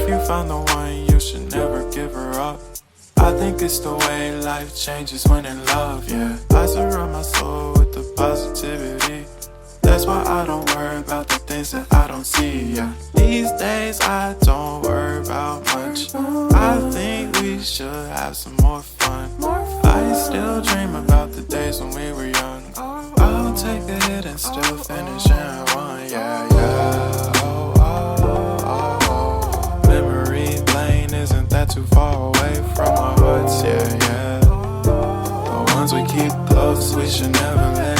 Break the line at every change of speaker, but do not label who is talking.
you found the one, you should never give her up. I think it's the way life changes when in love, yeah. I surround my soul with the positivity. That's why I don't worry about the things that I don't see, yeah. These days I don't worry about much. I think we should have some more fun. I still dream about the days when we were young. I'll take a hit and still finish in one, yeah, yeah. Oh, oh, oh, oh. Memory lane isn't that too far away from our hearts, yeah, yeah. The ones we keep close, we should never let